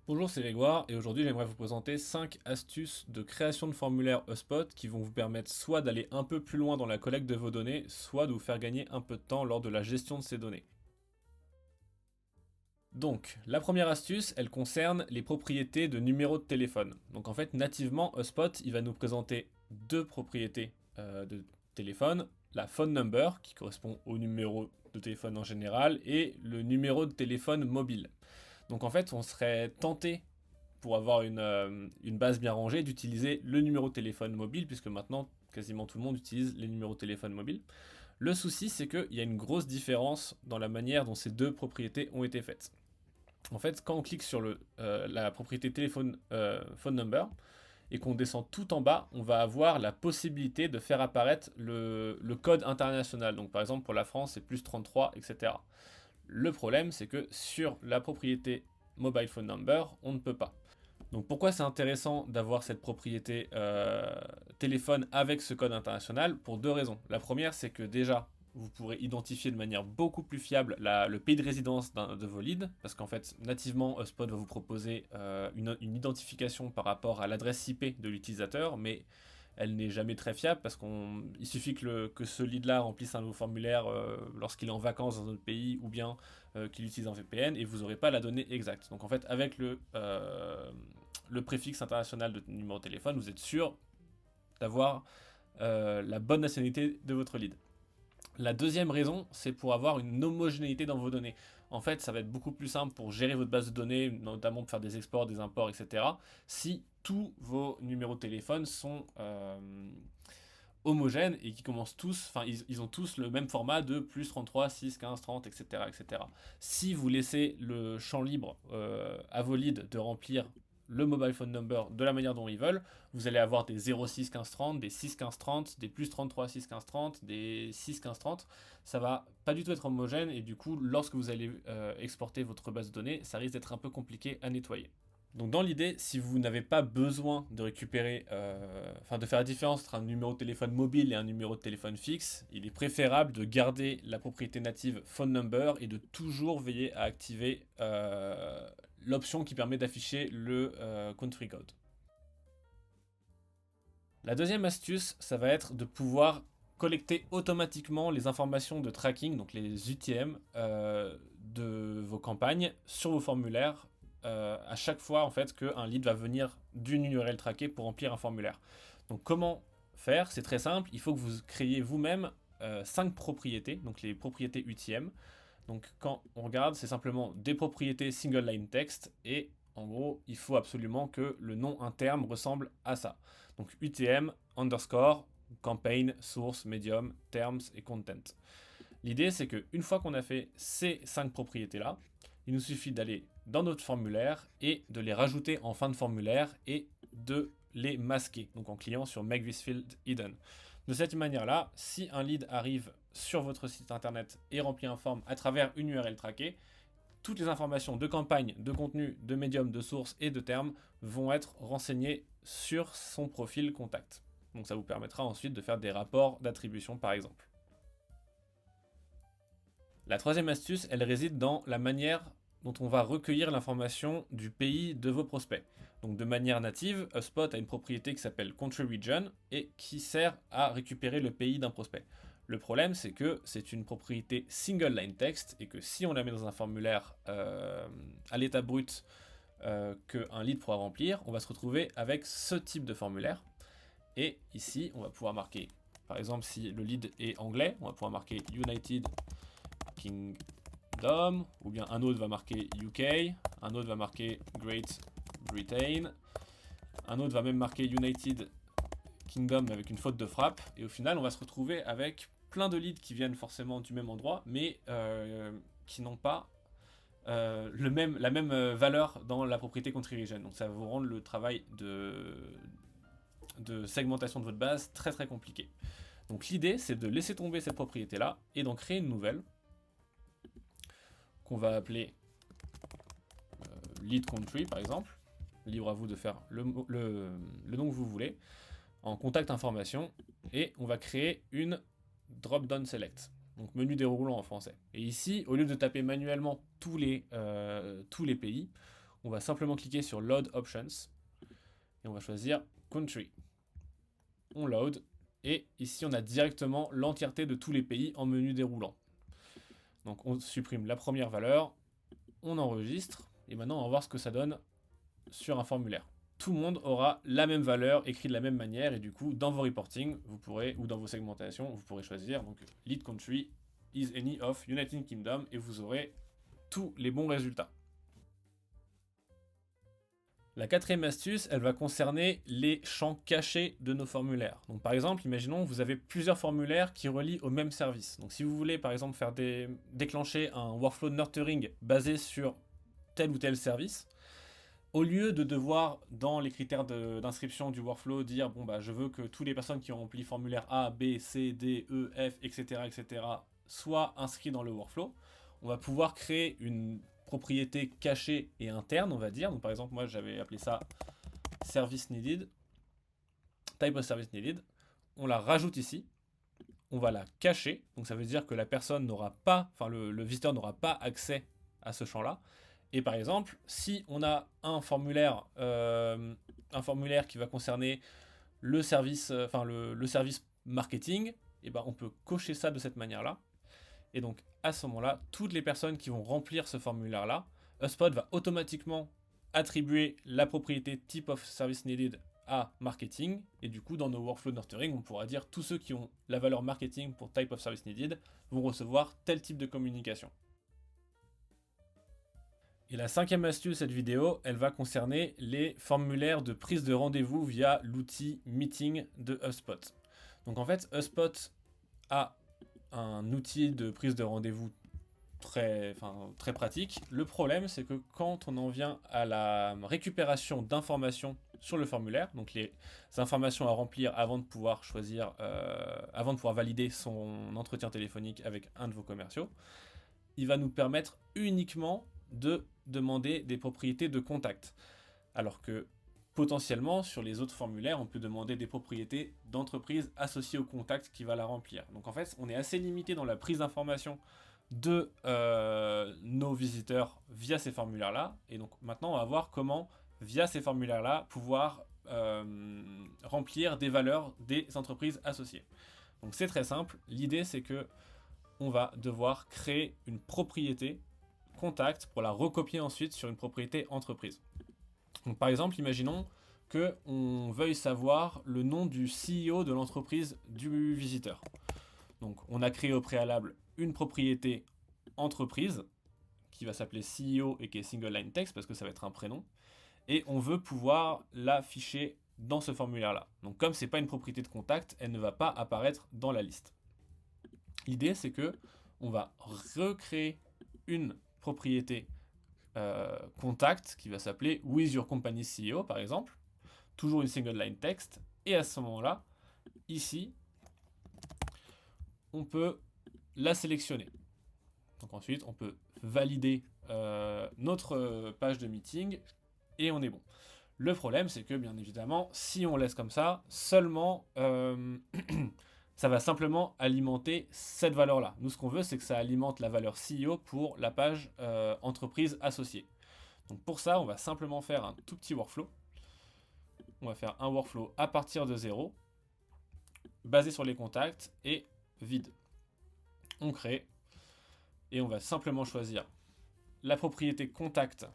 Bonjour, c'est Grégoire et aujourd'hui j'aimerais vous présenter 5 astuces de création de formulaires HubSpot qui vont vous permettre soit d'aller un peu plus loin dans la collecte de vos données, soit de vous faire gagner un peu de temps lors de la gestion de ces données. Donc, la première astuce, elle concerne les propriétés de numéros de téléphone. Donc en fait, nativement, HubSpot, il va nous présenter deux propriétés de téléphone, la phone number, qui correspond au numéro de téléphone en général, et le numéro de téléphone mobile. Donc en fait, on serait tenté pour avoir une base bien rangée, d'utiliser le numéro de téléphone mobile, puisque maintenant, quasiment tout le monde utilise les numéros de téléphone mobile. Le souci, c'est qu'il y a une grosse différence dans la manière dont ces deux propriétés ont été faites. En fait, quand on clique sur la propriété téléphone phone number et qu'on descend tout en bas, on va avoir la possibilité de faire apparaître le code international. Donc par exemple pour la France, c'est plus 33, etc. Le problème, c'est que sur la propriété mobile phone number, on ne peut pas. Donc pourquoi c'est intéressant d'avoir cette propriété téléphone avec ce code international? Pour deux raisons. La première, c'est que déjà, vous pourrez identifier de manière beaucoup plus fiable le pays de résidence de vos leads, parce qu'en fait, nativement, HubSpot va vous proposer une identification par rapport à l'adresse IP de l'utilisateur, mais elle n'est jamais très fiable parce qu'il suffit que ce lead-là remplisse un nouveau formulaire lorsqu'il est en vacances dans un autre pays ou bien qu'il utilise un VPN et vous n'aurez pas la donnée exacte. Donc en fait, avec le préfixe international de numéro de téléphone, vous êtes sûr d'avoir la bonne nationalité de votre lead. La deuxième raison, c'est pour avoir une homogénéité dans vos données. En fait, ça va être beaucoup plus simple pour gérer votre base de données, notamment pour faire des exports, des imports, etc. Si tous vos numéros de téléphone sont homogènes et qui commencent tous, enfin, ils ont tous le même format de plus 33, 6, 15, 30, etc., etc. Si vous laissez le champ libre à vos leads de remplir le mobile phone number de la manière dont ils veulent, vous allez avoir des 06 15 30, des 6 15 30, des plus 33 6 15 30, des 6 15 30. Ça va pas du tout être homogène et du coup, lorsque vous allez exporter votre base de données, ça risque d'être un peu compliqué à nettoyer. Donc dans l'idée, si vous n'avez pas besoin de récupérer, enfin de faire la différence entre un numéro de téléphone mobile et un numéro de téléphone fixe, il est préférable de garder la propriété native phone number et de toujours veiller à activer l'option qui permet d'afficher le country code. La deuxième astuce, ça va être de pouvoir collecter automatiquement les informations de tracking, donc les UTM, de vos campagnes sur vos formulaires à chaque fois en fait qu'un lead va venir d'une URL traquée pour remplir un formulaire. Donc comment faire? C'est très simple, il faut que vous créiez vous-même 5 propriétés, donc les propriétés UTM. Donc quand on regarde, c'est simplement des propriétés single line text et en gros, il faut absolument que le nom interne ressemble à ça. Donc UTM, underscore, campaign, source, medium, terms et content. L'idée, c'est qu'une fois qu'on a fait ces 5 propriétés-là, il nous suffit d'aller dans notre formulaire et de les rajouter en fin de formulaire et de les masquer, donc en cliquant sur Make this field hidden. De cette manière-là, si un lead arrive sur votre site internet et remplit un form à travers une URL traquée, toutes les informations de campagne, de contenu, de médium, de source et de termes vont être renseignées sur son profil contact. Donc ça vous permettra ensuite de faire des rapports d'attribution par exemple. La troisième astuce, elle réside dans la manière dont on va recueillir l'information du pays de vos prospects. Donc de manière native, HubSpot a une propriété qui s'appelle Country Region et qui sert à récupérer le pays d'un prospect. Le problème, c'est que c'est une propriété single line text et que si on la met dans un formulaire à l'état brut qu'un lead pourra remplir, on va se retrouver avec ce type de formulaire. Et ici, on va pouvoir marquer, par exemple, si le lead est anglais, on va pouvoir marquer United Kingdom, ou bien un autre va marquer UK, un autre va marquer Great Britain, un autre va même marquer United Kingdom avec une faute de frappe, et au final on va se retrouver avec plein de leads qui viennent forcément du même endroit, mais qui n'ont pas la même valeur dans la propriété country region. Donc ça va vous rendre le travail de segmentation de votre base très très compliqué. Donc l'idée c'est de laisser tomber cette propriété là et d'en créer une nouvelle qu'on va appeler lead country par exemple. Libre à vous de faire le nom que vous voulez en contact information et on va créer une drop down select. Donc menu déroulant en français. Et ici, au lieu de taper manuellement tous les pays, on va simplement cliquer sur Load Options et on va choisir Country. On load et ici on a directement l'entièreté de tous les pays en menu déroulant. Donc on supprime la première valeur, on enregistre et maintenant on va voir ce que ça donne sur un formulaire. Tout le monde aura la même valeur écrite de la même manière et du coup dans vos reporting vous pourrez ou dans vos segmentations vous pourrez choisir donc lead country is any of United Kingdom et vous aurez tous les bons résultats. La quatrième astuce, elle va concerner les champs cachés de nos formulaires. Donc par exemple, imaginons que vous avez plusieurs formulaires qui relient au même service. Donc si vous voulez par exemple faire déclencher un workflow nurturing basé sur tel ou tel service, au lieu de devoir, dans les critères d'inscription du workflow, dire bon bah je veux que toutes les personnes qui ont rempli formulaire A, B, C, D, E, F, etc. soient inscrits dans le workflow, on va pouvoir créer une propriété cachée et interne, on va dire. Donc par exemple, moi j'avais appelé ça service needed, type of service needed. On la rajoute ici, on va la cacher. Donc ça veut dire que la personne n'aura pas, enfin le visiteur n'aura pas accès à ce champ-là. Et par exemple, si on a un formulaire qui va concerner le service, le service marketing, et ben on peut cocher ça de cette manière-là. Et donc à ce moment-là, toutes les personnes qui vont remplir ce formulaire-là, HubSpot va automatiquement attribuer la propriété type of service needed à marketing. Et du coup, dans nos workflows nurturing, on pourra dire tous ceux qui ont la valeur marketing pour type of service needed vont recevoir tel type de communication. Et la cinquième astuce de cette vidéo, elle va concerner les formulaires de prise de rendez-vous via l'outil Meeting de HubSpot. Donc en fait, HubSpot a un outil de prise de rendez-vous très pratique. Le problème, c'est que quand on en vient à la récupération d'informations sur le formulaire, donc les informations à remplir avant de pouvoir choisir, avant de pouvoir valider son entretien téléphonique avec un de vos commerciaux, il va nous permettre uniquement de demander des propriétés de contact. Alors que potentiellement, sur les autres formulaires, on peut demander des propriétés d'entreprise associées au contact qui va la remplir. Donc en fait, on est assez limité dans la prise d'information de nos visiteurs via ces formulaires-là. Et donc maintenant, on va voir comment, via ces formulaires-là, pouvoir remplir des valeurs des entreprises associées. Donc c'est très simple. L'idée, c'est que on va devoir créer une propriété contact pour la recopier ensuite sur une propriété entreprise. Donc par exemple, imaginons qu'on veuille savoir le nom du CEO de l'entreprise du visiteur. Donc on a créé au préalable une propriété entreprise qui va s'appeler CEO et qui est single line text parce que ça va être un prénom. Et on veut pouvoir l'afficher dans ce formulaire-là. Donc comme c'est pas une propriété de contact, elle ne va pas apparaître dans la liste. L'idée c'est que on va recréer une propriété contact qui va s'appeler with your company CEO par exemple, toujours une single line text, et à ce moment-là, ici, on peut la sélectionner. Donc ensuite, on peut valider notre page de meeting et on est bon. Le problème, c'est que bien évidemment, si on laisse comme ça, seulement ça va simplement alimenter cette valeur-là. Nous, ce qu'on veut, c'est que ça alimente la valeur CEO pour la page entreprise associée. Donc pour ça, on va simplement faire un tout petit workflow. On va faire un workflow à partir de 0, basé sur les contacts et vide. On crée et on va simplement choisir la propriété contact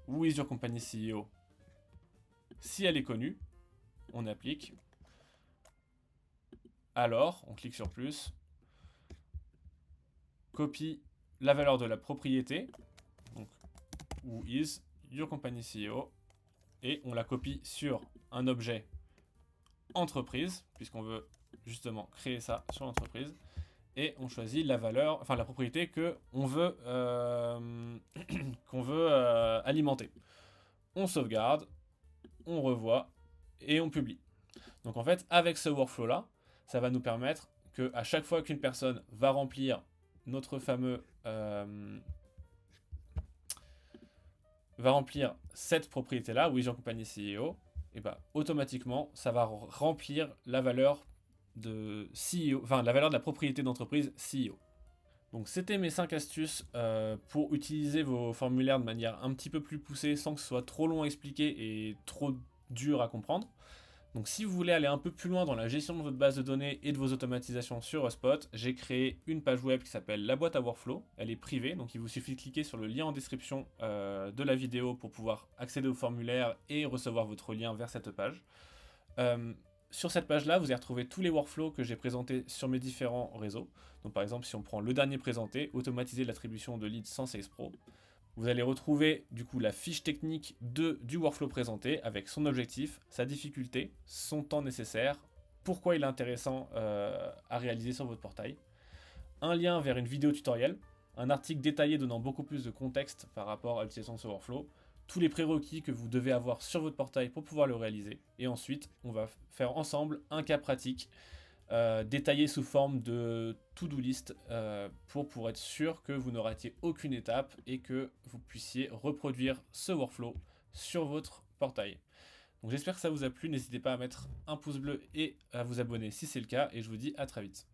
with your company CEO. Si elle est connue, on applique. Alors, on clique sur plus, copie la valeur de la propriété, donc who is your company CEO, et on la copie sur un objet entreprise, puisqu'on veut justement créer ça sur l'entreprise, et on choisit la valeur, enfin la propriété que on veut alimenter. On sauvegarde, on revoit et on publie. Donc en fait, avec ce workflow là, ça va nous permettre que à chaque fois qu'une personne va remplir notre fameux va remplir cette propriété là, with your company CEO, et bah automatiquement ça va remplir la valeur de CEO, enfin la valeur de la propriété d'entreprise CEO. Donc c'était mes 5 astuces pour utiliser vos formulaires de manière un petit peu plus poussée sans que ce soit trop long à expliquer et trop dur à comprendre. Donc si vous voulez aller un peu plus loin dans la gestion de votre base de données et de vos automatisations sur HubSpot, j'ai créé une page web qui s'appelle la boîte à workflow. Elle est privée, donc il vous suffit de cliquer sur le lien en description de la vidéo pour pouvoir accéder au formulaire et recevoir votre lien vers cette page. Euh, sur cette page-là, vous allez retrouver tous les workflows que j'ai présentés sur mes différents réseaux. Donc par exemple, si on prend le dernier présenté, automatiser l'attribution de leads sans Sales Pro, vous allez retrouver du coup la fiche technique du workflow présenté avec son objectif, sa difficulté, son temps nécessaire, pourquoi il est intéressant à réaliser sur votre portail, un lien vers une vidéo tutoriel, un article détaillé donnant beaucoup plus de contexte par rapport à l'utilisation de ce workflow, tous les prérequis que vous devez avoir sur votre portail pour pouvoir le réaliser, et ensuite on va faire ensemble un cas pratique détaillé sous forme de to-do list pour être sûr que vous ne ratiez aucune étape et que vous puissiez reproduire ce workflow sur votre portail. Donc j'espère que ça vous a plu, n'hésitez pas à mettre un pouce bleu et à vous abonner si c'est le cas et je vous dis à très vite.